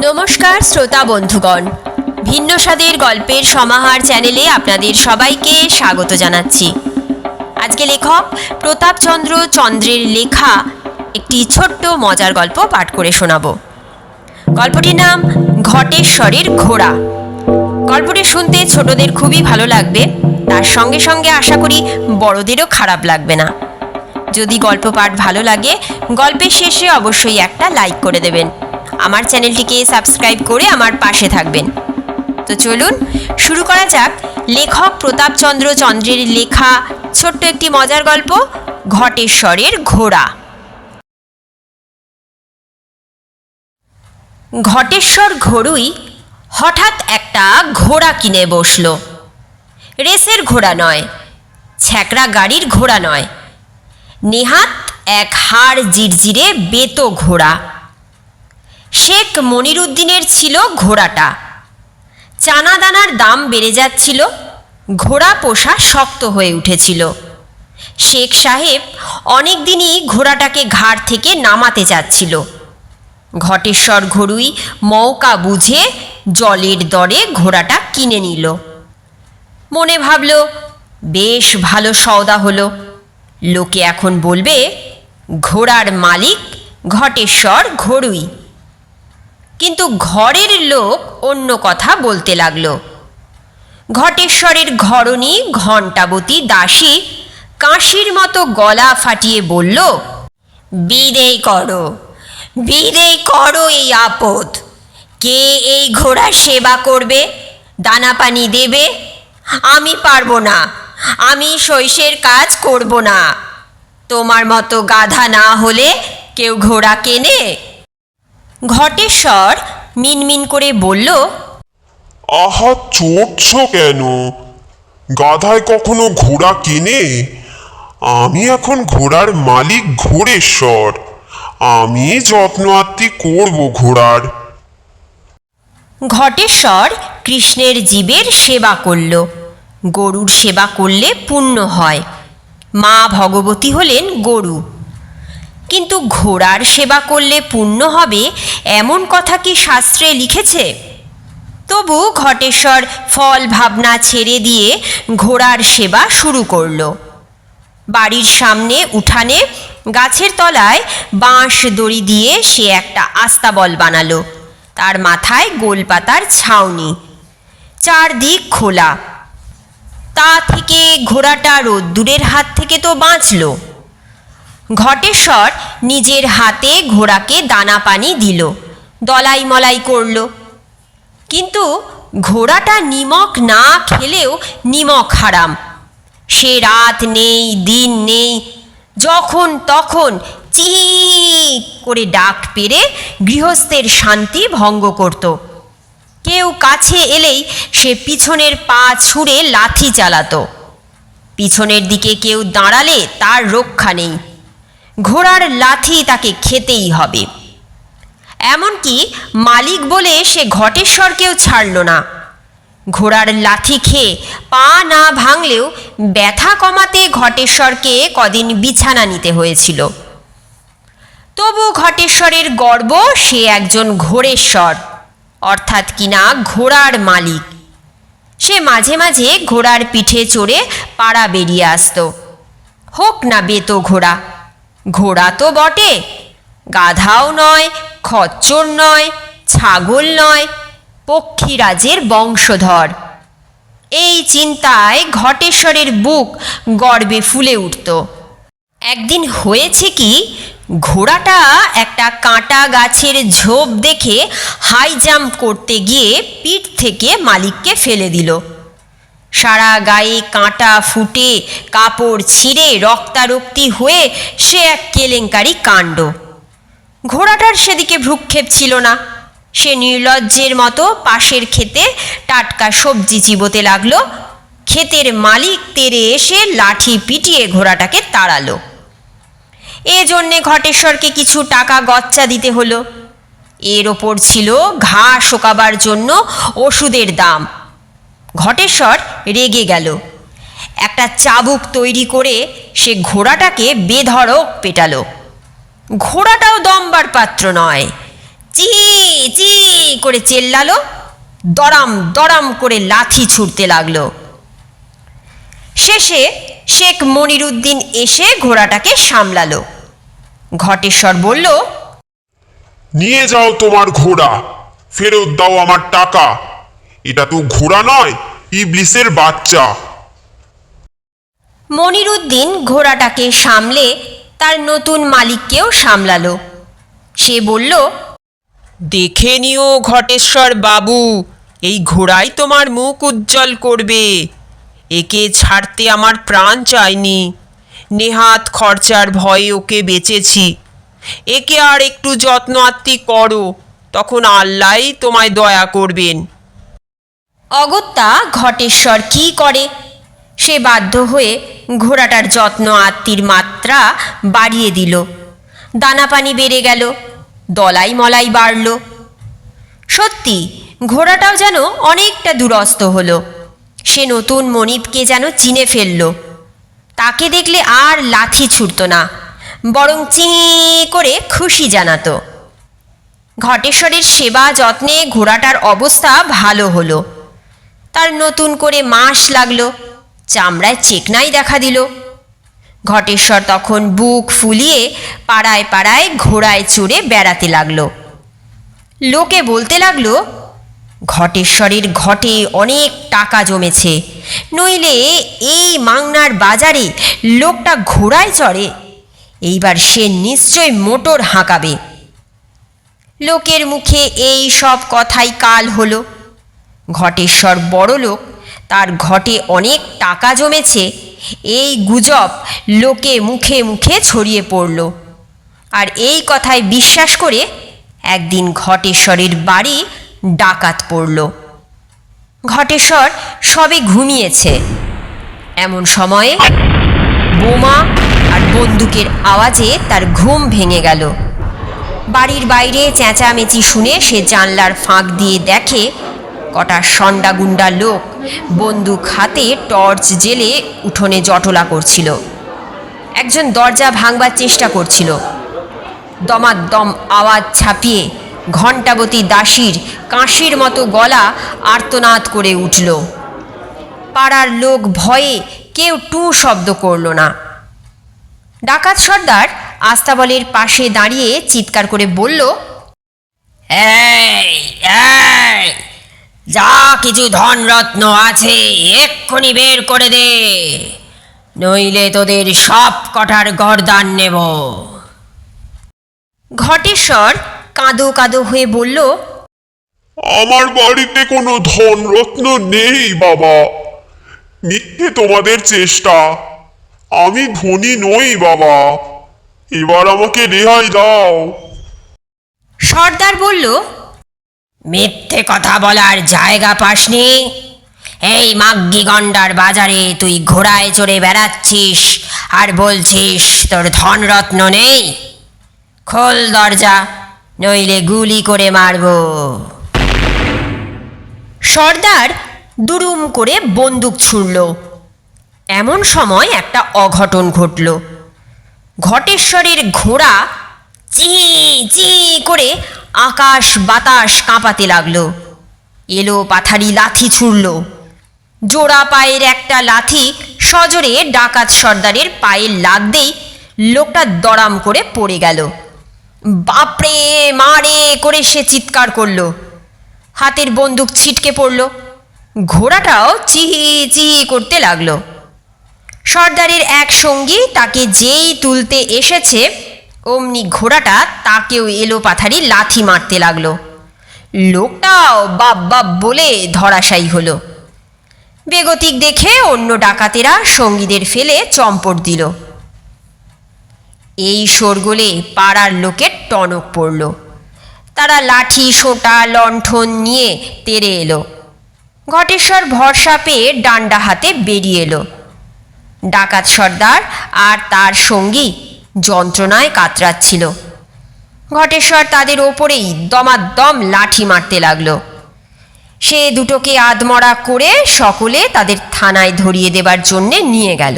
নমস্কার শ্রোতা বন্ধুগণ, ভিন্ন স্বাদের গল্পের সমাহার চ্যানেলে আপনাদের সবাইকে স্বাগত জানাচ্ছি। আজকে লেখক প্রতাপচন্দ্র চন্দ্রের লেখা একটি ছোট্ট মজার গল্প পাঠ করে শোনাব। গল্পটির নাম ঘটেশ্বরের ঘোড়া। গল্পটি শুনতে ছোটদের খুবই ভালো লাগবে, তার সঙ্গে সঙ্গে আশা করি বড়দেরও খারাপ লাগবে না। যদি গল্প পাঠ ভালো লাগে, গল্পের শেষে অবশ্যই একটা লাইক করে দেবেন। আমার চ্যানেলটিকে সাবস্ক্রাইব করে আমার পাশে থাকবেন। তো চলুন শুরু করা যাক লেখক প্রতাপচন্দ্র চন্দ্রের লেখা ছোট্ট একটি মজার গল্প, ঘটেশ্বরের ঘোড়া। ঘটেশ্বর ঘড়ুই হঠাৎ একটা ঘোড়া কিনে বসল। রেসের ঘোড়া নয়, ছ্যাকড়া গাড়ির ঘোড়া নয়, নেহাত এক হাড় জিরজিরে বেতো ঘোড়া। শেখ মনিরুদ্দিনের ছিল ঘোড়াটা। চানা দানার দাম বেড়ে যাচ্ছিল, ঘোড়া পোষা শক্ত হয়ে উঠেছিল। শেখ সাহেব অনেক দিনই ঘোড়াটাকে ঘাড় থেকে নামাতে চাচ্ছিল। ঘটেশ্বর ঘড়ুই মৌকা বুঝে জলের দরে ঘোড়াটা কিনে নিল। মনে ভাবল, বেশ ভালো সওদা হলো। লোকে এখন বলবে ঘোড়ার মালিক ঘটেশ্বর ঘড়ুই। কিন্তু ঘরের লোক অন্য কথা বলতে লাগলো। ঘটেশ্বরের ঘরণী ঘণ্টাবতী দাসী কাশির মতো গলা ফাটিয়ে বলল, বিদেয় করো, বিদেয় করো এই আপদ। কে এই ঘোড়ার সেবা করবে, দানা পানি দেবে? আমি পারবো না, আমি শৈশের কাজ করব না। তোমার মতো গাধা না হলে কেউ ঘোড়া কেনে? ঘটেশ্বর মিনমিন করে বলল, আহা, চড়ছ কেন? গাধায় কখনো ঘোড়া কেনে? আমি এখন ঘোড়ার মালিক ঘোড়েশ্বর, আমি যত্ন আত্তি করব ঘোড়ার। ঘটেশ্বর কৃষ্ণের জীবের সেবা করল। গরুর সেবা করলে পুণ্য হয়। মা ভগবতী হলেন গরু। কিন্তু ঘোড়ার সেবা করলে পুণ্য হবে এমন কথা কি শাস্ত্রে লিখেছে? তবু ঘটেশ্বর ফল ভাবনা ছেড়ে দিয়ে ঘোড়ার সেবা শুরু করল। বাড়ির সামনে উঠানে গাছের তলায় বাঁশ দড়ি দিয়ে সে একটা আস্তাবল বানালো। তার মাথায় গোলপাতার ছাউনি, চারদিক খোলা। তা থেকে ঘোড়াটা রোদ্দুরের হাত থেকে তো বাঁচল। ঘটেশ্বর নিজের হাতে ঘোড়াকে দানা পানি দিল, দলাই মলাই করল। কিন্তু ঘোড়াটা নিমক না খেলেও নিমক হারাম। সে রাত নেই দিন নেই, যখন তখন চি করে ডাক পেরে গৃহস্থের শান্তি ভঙ্গ করত। কেউ কাছে এলেই সে পিছনের পা ছুঁড়ে লাথি চালাতো। পিছনের দিকে কেউ দাঁড়ালে তার রক্ষা নেই, ঘোড়ার লাথি তাকে খেতেই হবে। এমনকি মালিক বলে সে ঘটেশ্বরকেও ছাড়ল না। ঘোড়ার লাথি খেয়ে পা না ভাঙলেও ব্যথা কমাতে ঘটেশ্বরকে কদিন বিছানা নিতে হয়েছিল। তবু ঘটেশ্বরের গর্ব, সে একজন ঘোড়েশ্বর, অর্থাৎ কিনা ঘোড়ার মালিক। সে মাঝে মাঝে ঘোড়ার পিঠে চড়ে পাড়া বেরিয়ে আসত। হোক না বেতো ঘোড়া, ঘোড়া তো বটে, গাধাও নয়, খচ্চর নয়, ছাগল নয়, পক্ষীরাজের বংশধর। এই চিন্তায় ঘটেশ্বরের বুক গর্বে ফুলে উঠত। একদিন হয়েছে কি, ঘোড়াটা একটা কাঁটা গাছের ঝোপ দেখে হাই জাম্প করতে গিয়ে পিঠ থেকে মালিককে ফেলে দিল। সারা গায়ে কাঁটা ফুটে, কাপড় ছিঁড়ে রক্তারক্তি হয়ে সে এক কেলেঙ্কারি কাণ্ড। ঘোড়াটার সেদিকে ভ্রুক্ষেপ ছিল না। সে নির্লজ্জের মতো পাশের ক্ষেতে টাটকা সবজি চিবোতে লাগলো। ক্ষেতের মালিক তেড়ে এসে লাঠি পিটিয়ে ঘোড়াটাকে তাড়ালো। এজন্যে ঘটেশ্বরকে কিছু টাকা গচ্চা দিতে হলো। এর ওপর ছিল ঘাস শোকাবার জন্য ওষুধের দাম। ঘটেশ্বর রেগে গেল। একটা চাবুক তৈরি করে সে ঘোড়াটাকে বেধড়ক পেটালো। ঘোড়াটাও দমবার পাত্র নয়, চি চি করে চেল্লালো, দড়াম দড়াম করে লাথি ছুটতে লাগলো। শেষে শেখ মনিরুদ্দিন এসে ঘোড়াটাকে সামলালো। ঘটেশ্বর বলল, নিয়ে যাও তোমার ঘোড়া, ফেরত দাও আমার টাকা। এটা তো ঘোড়া নয়, ইবলিসের বাচ্চা। মনিরুদ্দিন ঘোড়াটাকে সামলে তার নতুন মালিককেও সামলালো। সে বলল, দেখে নিও ঘটেশ্বর বাবু, এই ঘোড়াই তোমার মুখ উজ্জ্বল করবে। একে ছাড়তে আমার প্রাণ চায়নি, নেহাত খরচার ভয়ে ওকে বেচেছি। একে আর একটু যত্ন আত্তি করো, তখন আল্লাহই তোমায় দয়া করবেন। অগত্যা ঘটেশ্বর কি করে, সে বাধ্য হয়ে ঘোড়াটার যত্ন আত্তির মাত্রা বাড়িয়ে দিল। দানা পানি বেড়ে গেল, দলাই মলাই বাড়ল। সত্যি ঘোড়াটাও যেন অনেকটা দুরস্ত হলো। সে নতুন মনিবকে যেন চিনে ফেলল। তাকে দেখলে আর লাথি ছুটত না, বরং চি করে খুশি জানাতো। ঘটেশ্বরের সেবা যত্নে ঘোড়াটার অবস্থা ভালো হলো। তার নতুন করে মাস লাগলো, চামড়ায় চেকনাই দেখা দিল। ঘটেশ্বর তখন বুক ফুলিয়ে পাড়ায় পাড়ায় ঘোড়ায় চড়ে বেড়াতে লাগলো। লোকে বলতে লাগলো, ঘটেশ্বরের ঘটে অনেক টাকা জমেছে, নইলে এই মাংনার বাজারে লোকটা ঘোড়ায় চড়ে, এইবার সে নিশ্চয় মোটর হাঁকাবে। লোকের মুখে এই সব কথাই কাল হলো। ঘটেশ্বর বড়লোক, তার ঘটে অনেক টাকা জমেছে, এই গুজব লোকে মুখে মুখে ছড়িয়ে পড়ল। আর এই কথায় বিশ্বাস করে একদিন ঘটেশ্বরের বাড়ি ডাকাত পড়ল। ঘটেশ্বর সবে ঘুমিয়েছে, এমন সময়ে বোমা আর বন্দুকের আওয়াজে তার ঘুম ভেঙে গেল। বাড়ির বাইরে চেঁচামেচি শুনে সে জানলার ফাঁক দিয়ে দেখে কটা সন্ডাগুন্ডা লোক বন্দুক হাতে টর্চ জেলে উঠোনে জটলা করছিল। একজন দরজা ভাঙবার চেষ্টা করছিল। দমাদ্দম আওয়াজ ছাপিয়ে ঘণ্টাবতী দাসীর কাঁসির মতো গলা আর্তনাদ করে উঠল। পাড়ার লোক ভয়ে কেউ টু শব্দ করল না। ডাকাত সর্দার আস্তাবলের পাশে দাঁড়িয়ে চিৎকার করে বলল, এই এই যা কিছু ধনরত্ন আছে এক্ষুনি বের করে দে, নইলে তোদের সব কটার গর্দান নেব। ঘটেশ্বর কাঁদো কাঁদো হয়ে বলল, আমার বাড়িতে কোনো ধনরত্ন নেই বাবা, মিথ্যে তোমাদের চেষ্টা। আমি ধনী নই বাবা, এবার আমাকে রেহাই দাও। সর্দার বলল, মিথ্যে কথা বলার জায়গা পাসনি? এই মাগ্গি গন্ডার বাজারে তুই ঘোড়ায় চড়ে বেড়াচ্ছিস আর বলছিস তোর ধনরত্ন নেই? খোল দরজা, নইলে গুলি করে মারব। সর্দার দুরুম করে বন্দুক ছুড়ল। এমন সময় একটা অঘটন ঘটল। ঘটেশ্বরের ঘোড়া চি চি করে আকাশ বাতাস কাঁপাতে লাগলো। এলো পাথারি লাথি ছুড়ল। জোড়া পায়ের একটা লাথি সজোরে ডাকাত সর্দারের পায়ে লাগতেই লোকটা দড়াম করে পড়ে গেল। বাপরে মারে করে সে চিৎকার করল। হাতের বন্দুক ছিটকে পড়ল। ঘোড়াটাও চিহি চিহি করতে লাগলো। সর্দারের এক সঙ্গী তাকে যেই তুলতে এসেছে, অমনি ঘোড়াটা তাকেও এলো পাথারি লাথি মারতে লাগলো। লোকটাও বাপ বাপ বলে ধরাশায়ী হলো। বেগতিক দেখে অন্য ডাকাতেরা সঙ্গীদের ফেলে চম্পট দিল। এই শোরগোলে পাড়ার লোকের টনক পড়ল। তারা লাঠি সোঁটা লণ্ঠন নিয়ে তেড়ে এলো। ঘটেশ্বর ভরসা পেয়ে ডান্ডা হাতে বেরিয়ে এলো। ডাকাত সর্দার আর তার সঙ্গী যন্ত্রণায় কাতরাচ্ছিল। ঘটেশ্বর তাদের ওপরেই দমাদ্দম লাঠি মারতে লাগলো। সে দুটোকে আধমরা করে সকলে তাদের থানায় ধরিয়ে দেবার জন্যে নিয়ে গেল।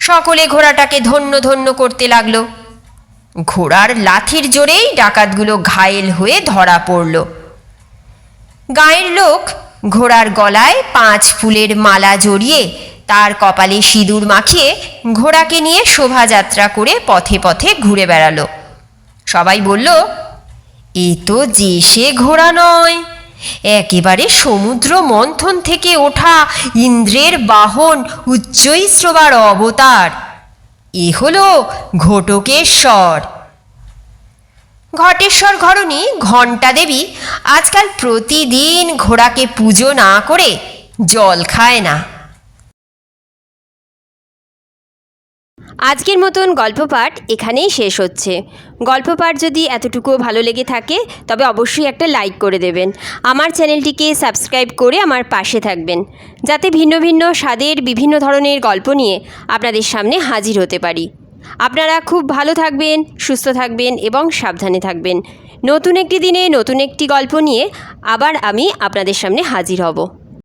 সকলে ঘোড়াটাকে ধন্য ধন্য করতে লাগলো। ঘোড়ার লাথির জোরেই ডাকাতগুলো ঘায়েল হয়ে ধরা পড়ল। গাঁয়ের লোক ঘোড়ার গলায় 5 ফুলের মালা জড়িয়ে তার কপালে সিঁদুর মাখিয়ে ঘোড়াকে নিয়ে শোভাযাত্রা করে পথে পথে ঘুরে বেড়ালো। সবাই বলল, এ তো যে সে ঘোড়া নয়, একেবারে সমুদ্র মন্থন থেকে ওঠা ইন্দ্রের বাহন উচ্চৈঃশ্রবার অবতার। এ হলো ঘটকেশ্বর। ঘটেশ্বর ঘরণী ঘণ্টা দেবী আজকাল প্রতিদিন ঘোড়াকে পুজো না করে জল খায় না। আজকের মতন গল্প পাঠ এখানেই শেষ হচ্ছে। গল্প পাঠ যদি এতটুকুও ভালো লেগে থাকে তবে অবশ্যই একটা লাইক করে দেবেন। আমার চ্যানেলটিকে সাবস্ক্রাইব করে আমার পাশে থাকবেন, যাতে ভিন্ন ভিন্ন স্বাদের বিভিন্ন ধরনের গল্প নিয়ে আপনাদের সামনে হাজির হতে পারি। আপনারা খুব ভালো থাকবেন, সুস্থ থাকবেন এবং সাবধানে থাকবেন। নতুন একটি দিনে নতুন একটি গল্প নিয়ে আবার আমি আপনাদের সামনে হাজির হব।